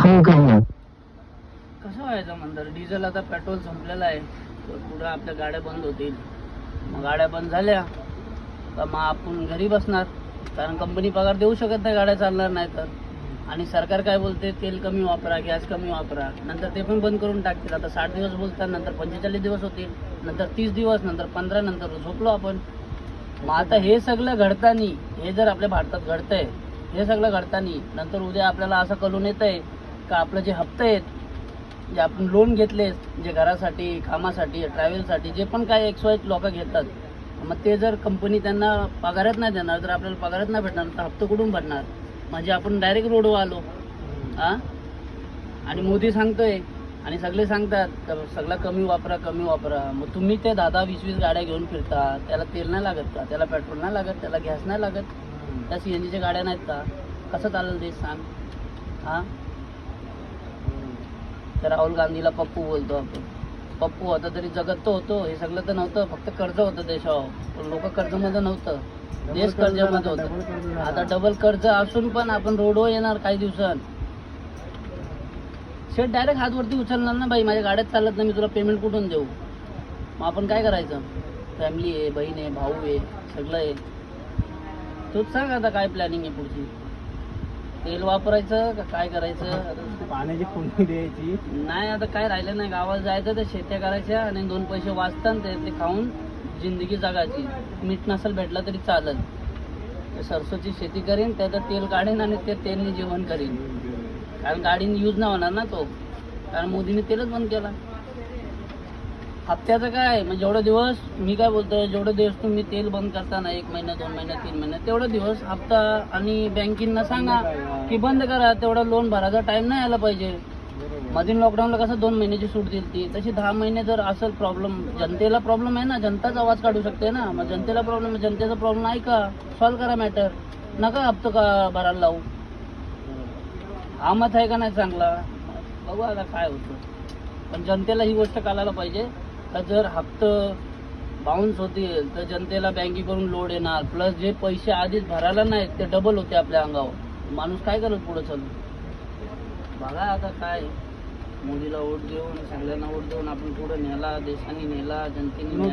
कसं व्हायचं म्हणतात, डिझेल आता पेट्रोल संपलेलं आहे, पुढे आपल्या गाड्या बंद होतील. मग गाड्या बंद झाल्या तर मग आपण घरी बसणार, कारण कंपनी पगार देऊ शकत नाही, गाड्या चालणार नाही तर. आणि सरकार काय बोलते, तेल कमी वापरा, गॅस कमी वापरा, नंतर ते पण बंद करून टाकतील. आता 60 दिवस बोलतात, नंतर 45 दिवस होतील, नंतर 30 दिवस, नंतर 15, नंतर झोपलो आपण. मग आता हे सगळं घडतानी, हे जर आपल्या भारतात घडतंय, हे सगळं घडतानी नंतर उद्या आपल्याला असं कळून येत आहे का आपलं जे हप्ते आहेत, जे आपण लोन घेतले, जे घरासाठी, कामासाठी, ट्रॅव्हलसाठी, जे पण काय XY लोक घेतात, मग ते जर कंपनी त्यांना पगारच नाही देणार, तर आपल्याला पगारच नाही भेटणार, तर हप्ते कुठून भरणार? म्हणजे आपण डायरेक्ट रोडवर आलो. आणि मोदी सांगतोय आणि सगळे सांगतात सगळं कमी वापरा, कमी वापरा. मग तुम्ही ते 10-10, 20-20 गाड्या घेऊन फिरता, त्याला तेल नाही लागत का? त्याला पेट्रोल नाही लागत? त्याला गॅस नाही लागत? त्या CNGच्या गाड्या नाहीत का? कसं चालेल देश सांग? तर राहुल गांधीला पप्पू बोलतो आपण. पप्पू होता तरी जगत तो होतो, हे सगळं तर नव्हतं. फक्त कर्ज होतं देशावर, लोक कर्जमध्ये नव्हतं, देश कर्जामध्ये होतं. आता डबल कर्ज असून पण आपण रोडवर येणार काही दिवसांत. शेट डायरेक्ट हातवरती उचलणार ना, बाई माझ्या गाड्यात चालत नाही, मी तुला पेमेंट कुठून देऊ? मग आपण काय करायचं? फॅमिली आहे, बहीण आहे, भाऊ आहे, सगळं आहे. तूच सांग आता काय प्लॅनिंग आहे पुढची? तेल वापरायचं का काय करायचं? पाण्याची फोडणी द्यायची नाही, आता काय राहिलं नाही. गावात जायचं, तर शेत्या करायच्या आणि 2 पैसे वाचतात, ते खाऊन जिंदगी जगायची. मीठ नसेल भेटला तरी चालेल, सरसोची शेती करीन, त्याचं तेल काढेन आणि ते तेलने जेवण करीन. कारण गाडीने यूज नाही होणार ना तो, कारण मोदीने तेलच बंद केला. हप्त्याचं काय, म्हणजे जेवढे दिवस, मी काय बोलतोय, जेवढे दिवस तुम्ही तेल बंद करताना, 1 महिना, 2 महिना, 3 महिना, तेवढे दिवस हप्ता आणि बँकिंगना सांगा की बंद करा. तेवढा लोन भरायचा टाइम नाही आला पाहिजे. मधील लॉकडाऊनला कसं 2 महिन्याची सूट दिली ती, तशी 10 महिने जर असेल प्रॉब्लेम, जनतेला प्रॉब्लेम आहे ना, जनताच आवाज काढू शकते ना. मग जनतेला प्रॉब्लेम आहे, जनतेचा प्रॉब्लेम आहे का, सॉल्व्ह करा मॅटर, नका हप्ता का भरायला लावू. हा मत आहे का नाही चांगला? बघू आता काय होतं. पण जनतेला ही गोष्ट कळायला पाहिजे का जर हप्ते बाउन्स होतील तर जनतेला बँकेकडून लोड येणार, प्लस जे पैसे आधीच भरायला नाहीत ते डबल होते आपल्या अंगावर. माणूस काय करत पुढे चालू? बघा आता काय, मोदीला वोट देऊन, सगळ्यांना वोट देऊन आपण पुढे नेला, देशाने नेला, जनतेने नेला.